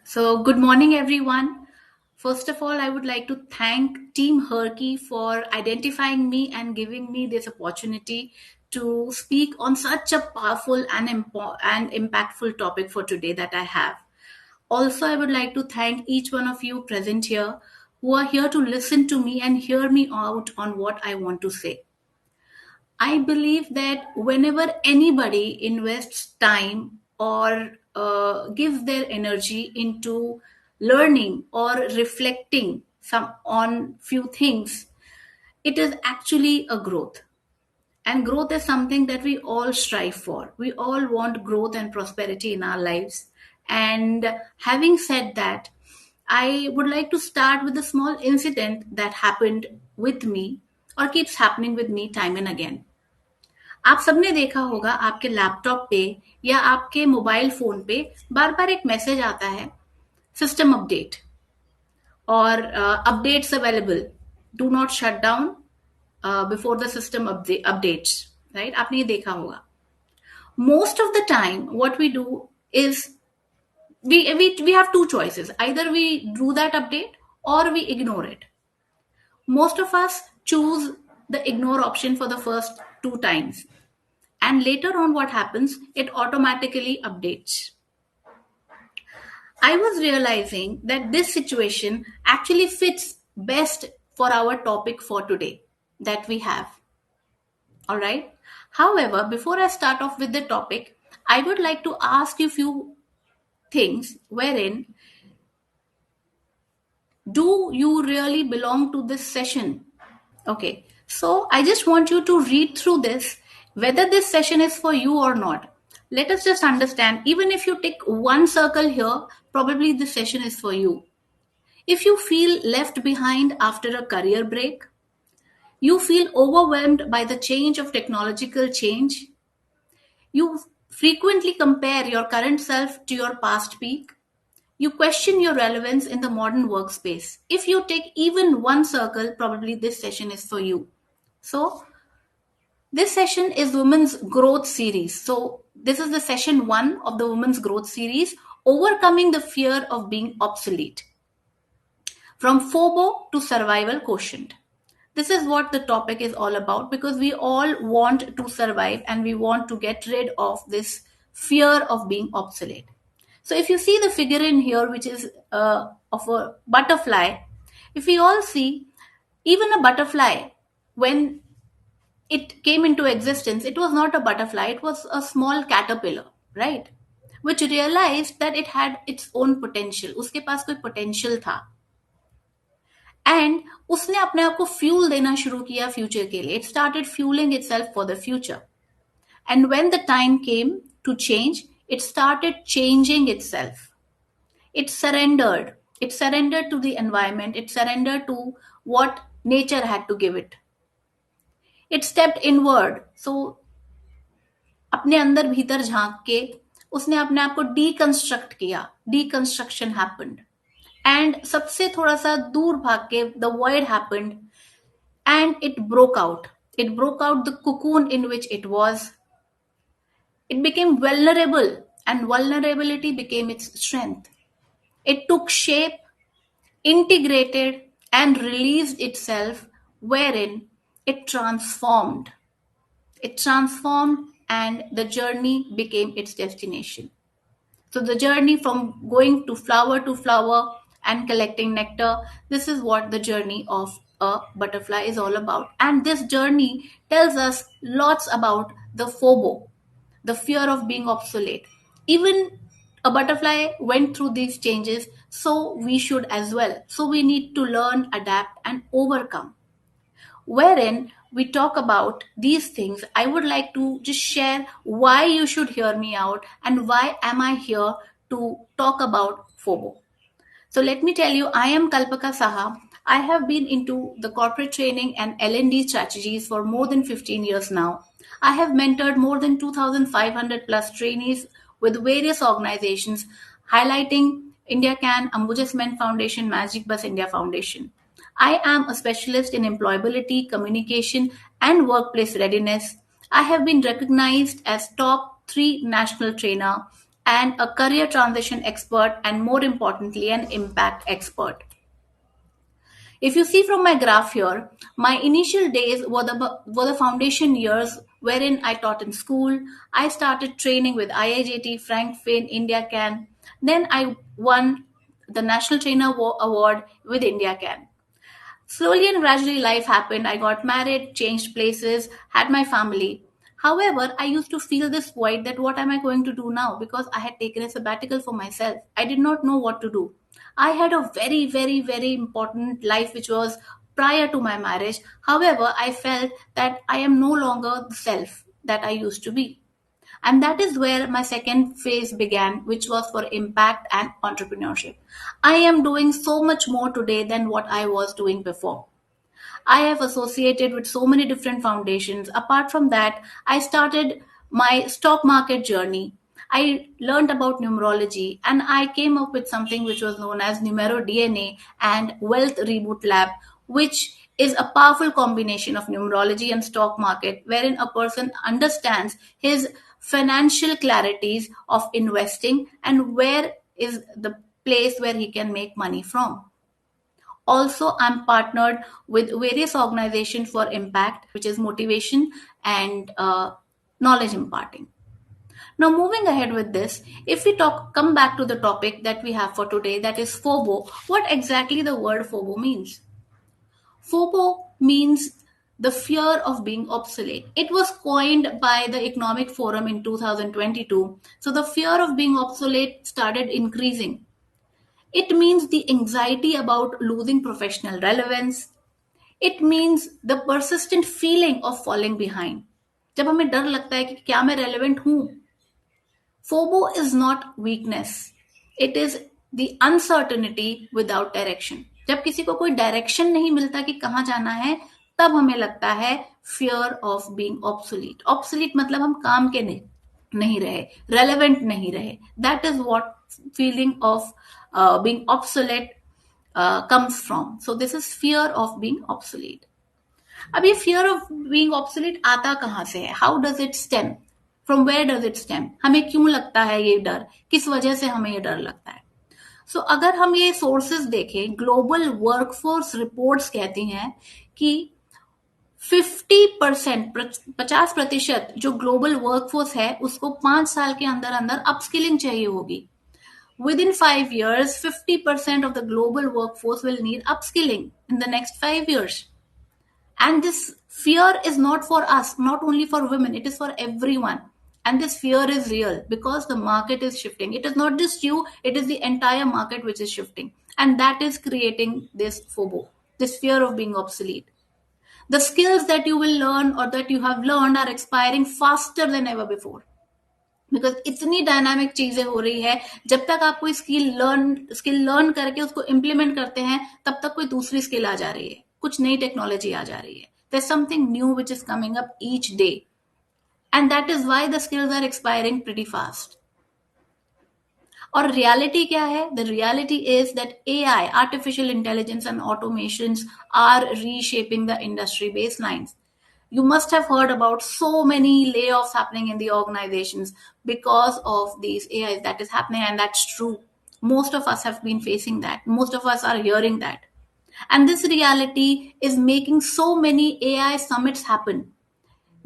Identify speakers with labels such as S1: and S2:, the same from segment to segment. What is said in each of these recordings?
S1: So, good morning, everyone. First of all, I would like to thank Team Herky for identifying me and giving me this opportunity to speak on such a powerful and impactful topic for today that I have. Also, I would like to thank each one of you present here who are here to listen to me and hear me out on what I want to say. I believe that whenever anybody invests time or gives their energy into learning or reflecting some on few things, it is actually a growth. And growth is something that we all strive for. We all want growth and prosperity in our lives. And having said that, I would like to start with a small incident that happened with me or keeps happening with me time and again. आप सबने देखा होगा आपके laptop पे या आपके mobile phone पे बार बार एक मैसेज आता है सिस्टम अपडेट और updates available do not shut down before the system updates right आपने ये देखा होगा most of the time what we do is we have two choices, either we do that update or we ignore it. Most of us choose the ignore option for the first two times, and later on what happens, it automatically updates. I was realizing that this situation actually fits best for our topic for today that we have. All right. However, before I start off with the topic, I would like to ask you a few things wherein do you really belong to this session? Okay, so I just want you to read through this, whether this session is for you or not. Let us just understand, even if you tick one circle here, probably this session is for you. If you feel left behind after a career break, you feel overwhelmed by the change of technological change, you frequently compare your current self to your past peak, you question your relevance in the modern workspace. If you take even one circle, probably this session is for you. So, this session is Women's Growth Series. So, this is the session one of the Women's Growth Series, Overcoming the Fear of Being Obsolete. From FOBO to Survival Quotient. This is what the topic is all about because we all want to survive and we want to get rid of this fear of being obsolete. So, if you see the figure in here, which is of a butterfly, if we all see, even a butterfly, when it came into existence, it was not a butterfly, it was a small caterpillar, right? Which realized that it had its own potential. उसके पास कोई potential था. And उसने अपने आप को fuel देना शुरू किया फ्यूचर के लिए. It started fueling itself for the future. And when the time came to change, it started changing itself. It surrendered. It surrendered to the environment. It surrendered to what nature had to give it. It stepped inward. So अपने अंदर भीतर झांक के उसने अपने आप को deconstruct किया. डीकंस्ट्रक्शन हैपेंड एंड सबसे थोड़ा सा दूर भाग के the void happened and it broke out. It broke out the cocoon in which it was. It became vulnerable, and vulnerability became its strength. It took shape, integrated, and released itself, wherein it transformed. It transformed, and the journey became its destination. So, the journey from going to flower and collecting nectar, this is what the journey of a butterfly is all about. And this journey tells us lots about the FOBO, the fear of being obsolete. Even a butterfly went through these changes, so we should as well. So, we need to learn, adapt, and overcome. Wherein we talk about these things, I would like to just share why you should hear me out and why am I here to talk about FOBO. So let me tell you, I am Kalpaka Saha. I have been into the corporate training and L&D strategies for more than 15 years now. I have mentored more than 2,500 plus trainees with various organizations, highlighting India Can, Ambuja Cement Foundation, Magic Bus India Foundation. I am a specialist in employability, communication, and workplace readiness. I have been recognized as top 3 national trainer and a career transition expert, and more importantly, an impact expert. If you see from my graph here, my initial days were the foundation years wherein I taught in school. I started training with IIJT, Frank Finn, India Can. Then I won the National Trainer Award with India Can. Slowly and gradually, life happened. I got married, changed places, had my family. However, I used to feel this void that what am I going to do now? Because I had taken a sabbatical for myself. I did not know what to do. I had a very, very, very important life which was prior to my marriage. However, I felt that I am no longer the self that I used to be. And that is where my second phase began, which was for impact and entrepreneurship. I am doing so much more today than what I was doing before. I have associated with so many different foundations. Apart from that, I started my stock market journey. I learned about numerology and I came up with something which was known as Numero DNA and Wealth Reboot Lab, which is a powerful combination of numerology and stock market, wherein a person understands his financial clarities of investing and where is the place where he can make money from. Also, I'm partnered with various organizations for impact, which is motivation and knowledge imparting. Now, moving ahead with this, if we come back to the topic that we have for today, that is FOBO. What exactly the word FOBO means? FOBO means the fear of being obsolete. It was coined by the Economic Forum in 2022. So the fear of being obsolete started increasing. It means the anxiety about losing professional relevance. It means the persistent feeling of falling behind. जब हमें डर लगता है कि क्या मैं relevant हूँ. FOBO is not weakness. It is the uncertainty without direction. जब किसी को कोई डायरेक्शन नहीं मिलता कि कहाँ जाना है, तब हमें लगता है fear of being obsolete. Obsolete मतलब हम काम के नहीं रहे, relevant नहीं रहे. That is what feeling of being obsolete comes from. So this is fear of being obsolete. अब ये फियर ऑफ बीइंग ऑब्सोलीट आता कहाँ से है? How does it stem? From where does it stem? हमें क्यों लगता है ये डर? किस वजह से हमें ये डर लगता है? सो अगर हम ये सोर्सेस देखें, ग्लोबल वर्कफोर्स रिपोर्ट्स कहती हैं कि 50%, 50% जो ग्लोबल वर्कफोर्स है उसको 5 साल के अंदर अंदर अपस्किलिंग चाहिए होगी. Within 5 years, 50% of the global workforce will need upskilling in the next 5 years. And this fear is not for us, not only for women, it is for everyone. And this fear is real because the market is shifting. It is not just you, it is the entire market which is shifting. And that is creating this FOBO, this fear of being obsolete. The skills that you will learn or that you have learned are expiring faster than ever before. Because इतनी dynamic चीजें हो रही है, जब तक आप कोई skill learn करके उसको इम्प्लीमेंट करते हैं तब तक कोई दूसरी स्किल आ जा रही है, कुछ नई टेक्नोलॉजी आ जा रही है. There something new which is coming up each day and that is why the skills are expiring pretty fast. और रियलिटी क्या है? The reality is that AI, artificial intelligence and automations are reshaping the industry baselines. You must have heard about so many layoffs happening in the organizations because of these AIs. That is happening, and that's true. Most of us have been facing that. Most of us are hearing that. And this reality is making so many AI summits happen.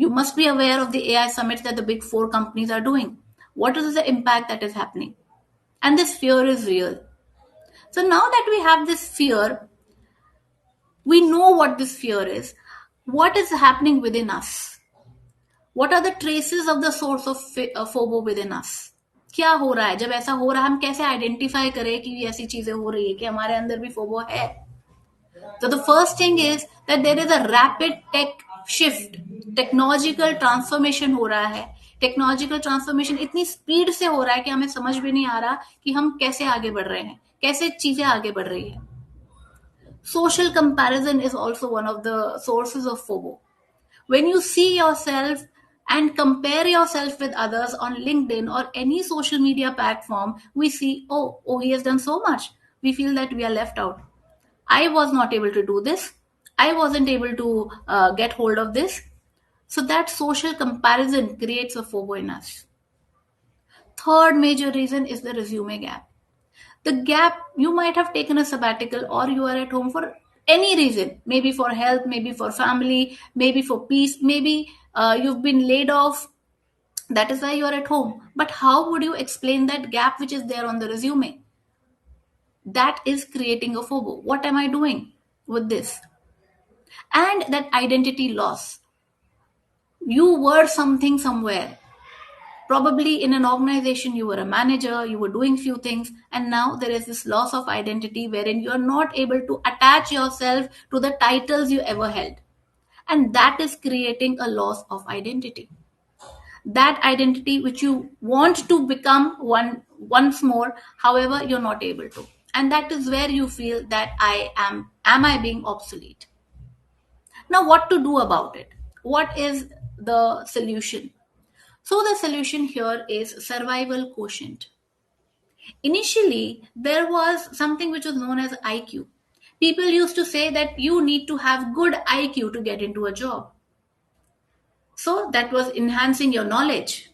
S1: You must be aware of the AI summits that the big four companies are doing. What is the impact that is happening? And this fear is real. So now that we have this fear, we know what this fear is. What is happening within us? What are the traces of the source of FOBO within us? क्या हो रहा है? जब ऐसा हो रहा है हम कैसे आइडेंटिफाई करें कि ऐसी चीजें हो रही है कि हमारे अंदर भी FOBO है? So the first thing is that there is a rapid tech shift. Technological transformation हो रहा है. टेक्नोलॉजिकल ट्रांसफॉर्मेशन इतनी स्पीड से हो रहा है कि हमें समझ भी नहीं आ रहा कि हम कैसे आगे बढ़ रहे हैं, कैसे चीजें आगे बढ़ रही है. Social comparison is also one of the sources of FOBO. When you see yourself and compare yourself with others on LinkedIn or any social media platform, we see, oh, he has done so much. We feel that we are left out. I was not able to do this. I wasn't able to get hold of this. So that social comparison creates a FOBO in us. Third major reason is the resume gap. The gap, you might have taken a sabbatical or you are at home for any reason, maybe for health, maybe for family, maybe for peace, maybe you've been laid off. That is why you are at home. But how would you explain that gap which is there on the resume? That is creating a FOBO. What am I doing with this? And that identity loss. You were something somewhere. Probably in an organization, you were a manager, you were doing few things, and now there is this loss of identity wherein you are not able to attach yourself to the titles you ever held. And that is creating a loss of identity. That identity which you want to become once more, however, you're not able to. And that is where you feel that am I being obsolete? Now, what to do about it? What is the solution? So, the solution here is survival quotient. Initially, there was something which was known as IQ. People used to say that you need to have good IQ to get into a job. So, that was enhancing your knowledge.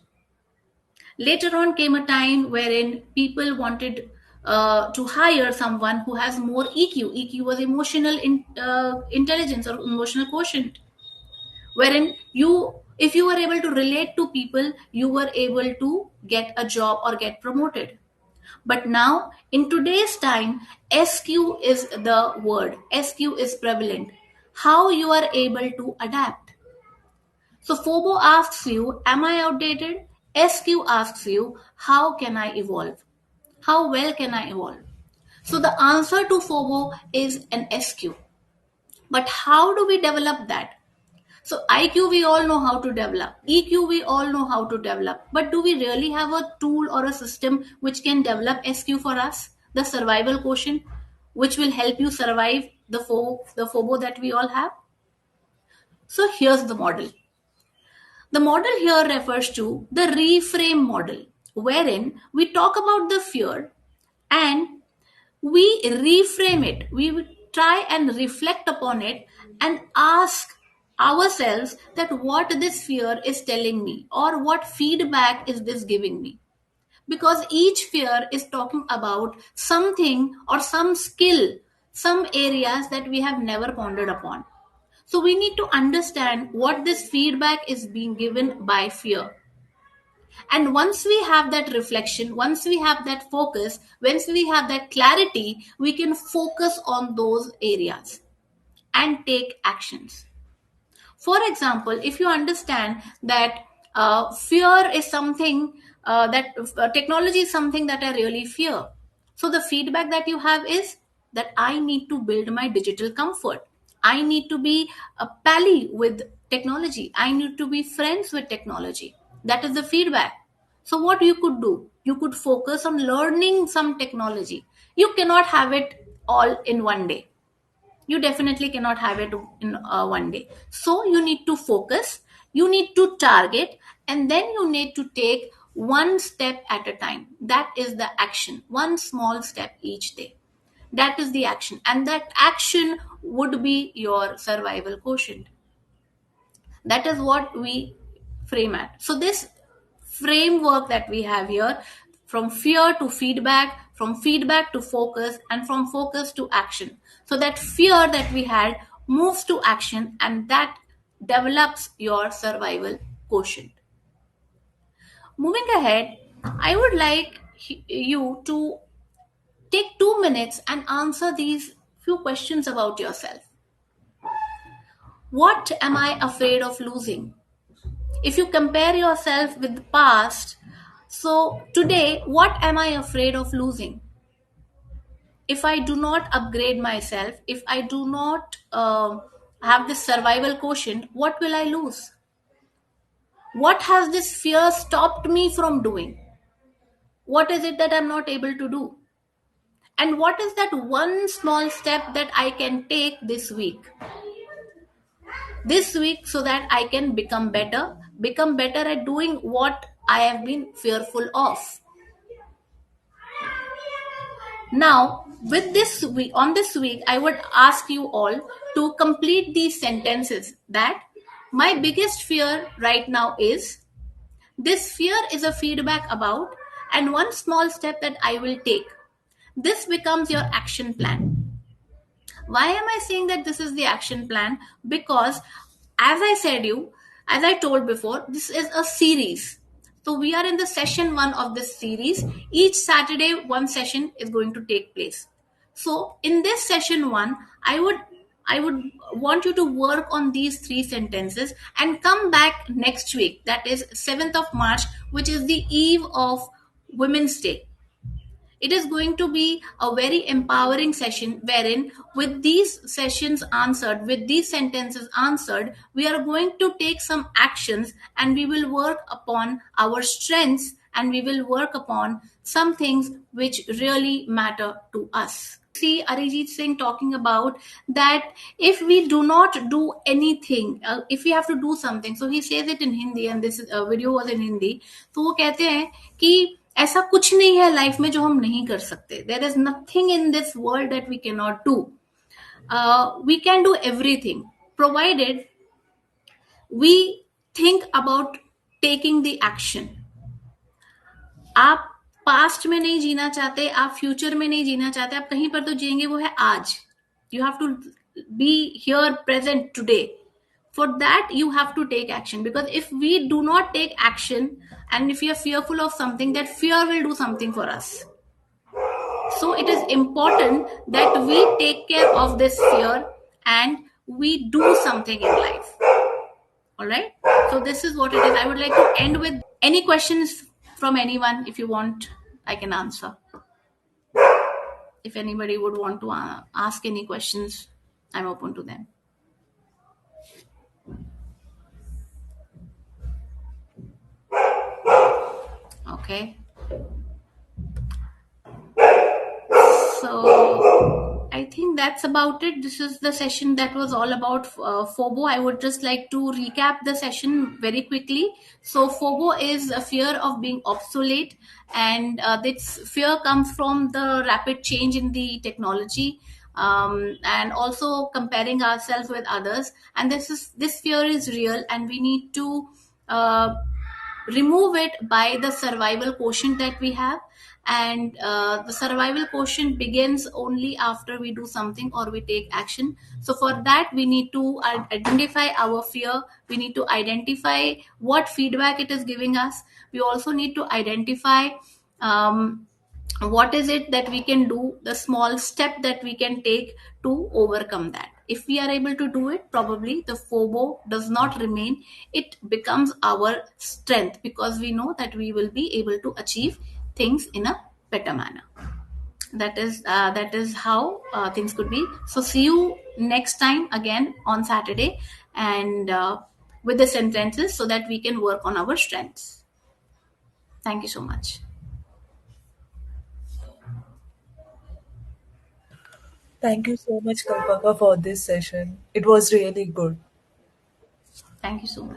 S1: Later on came a time wherein people wanted to hire someone who has more EQ. EQ was intelligence or emotional quotient, wherein if you were able to relate to people, you were able to get a job or get promoted. But now, in today's time, SQ is the word. SQ is prevalent. How you are able to adapt. So FOBO asks you, am I outdated? SQ asks you, how can I evolve? How well can I evolve? So the answer to FOBO is an SQ. But how do we develop that? So IQ we all know how to develop. EQ we all know how to develop. But do we really have a tool or a system which can develop SQ for us? The survival quotient, which will help you survive the FOBO that we all have? So here's the model. The model here refers to the reframe model, wherein we talk about the fear and we reframe it. We will try and reflect upon it and ask ourselves that what this fear is telling me or what feedback is this giving me. Because each fear is talking about something or some skill, some areas that we have never pondered upon. So we need to understand what this feedback is being given by fear. And once we have that reflection, once we have that focus, once we have that clarity, we can focus on those areas and take actions. For example, if you understand that fear is something that technology is something that I really fear. So the feedback that you have is that I need to build my digital comfort. I need to be a pally with technology. I need to be friends with technology. That is the feedback. So what you could do? You could focus on learning some technology. You cannot have it all in one day. You definitely cannot have it in one day. So you need to focus, you need to target, and then you need to take one step at a time. That is the action, one small step each day. That is the action, and that action would be your survival quotient. That is what we frame at. So this framework that we have here, from fear to feedback, from feedback to focus, and from focus to action. So that fear that we had moves to action, and that develops your survival quotient. Moving ahead, I would like you to take 2 minutes and answer these few questions about yourself. What am I afraid of losing? If you compare yourself with the past, so today, what am I afraid of losing? If I do not upgrade myself, if I do not have this survival quotient, what will I lose? What has this fear stopped me from doing? What is it that I'm not able to do? And what is that one small step that I can take this week so that I can become better at doing what I have been fearful of? Now, with this week, on this week, I would ask you all to complete these sentences that my biggest fear right now is, this fear is a feedback about, and one small step that I will take. This becomes your action plan. Why am I saying that this is the action plan? Because as I said you, as I told before, this is a series. So we are in the session 1 of this series. Each Saturday one session is going to take place. So in this session 1, I would want you to work on these three sentences and come back next week, that is 7th of March, which is the eve of Women's Day. It is going to be a very empowering session wherein, with these sessions answered, with these sentences answered, we are going to take some actions and we will work upon our strengths and we will work upon some things which really matter to us. See Arijit Singh talking about that if we do not do anything, if we have to do something, so he says it in Hindi and this video was in Hindi. तो वो कहते हैं कि ऐसा कुछ नहीं है life में जो हम नहीं कर सकते. There is nothing in this world that we can not do. We can do everything provided we think about taking the action. आप पास्ट में नहीं जीना चाहते, आप फ्यूचर में नहीं जीना चाहते, आप कहीं पर तो जिएंगे, वो है आज. You have to be here present today. For that you have to take action, because if we do not take action and if we are fearful of something, that fear will do something for us. So it is important that we take care of this fear and we do something in life. All right, so this is what it is. I would like to end with any questions from anyone. If you want, I can answer. If anybody would want to ask any questions, I'm open to them. Okay, so I think that's about it. This is the session that was all about FOBO. I would just like to recap the session very quickly. So FOBO is a fear of being obsolete, and this fear comes from the rapid change in the technology, and also comparing ourselves with others. And this fear is real, and we need to remove it by the survival quotient that we have. And the survival quotient begins only after we do something or we take action. So for that we need to identify our fear, we need to identify what feedback it is giving us, we also need to identify what is it that we can do, the small step that we can take to overcome that. If we are able to do it, probably the FOBO does not remain, it becomes our strength, because we know that we will be able to achieve things in a better manner. That is how things could be. So see you next time again on Saturday, and with the sentences, so that we can work on our strengths. Thank you so much.
S2: Thank you so much, Kalpaka, for this session. It was really good.
S1: Thank you so much.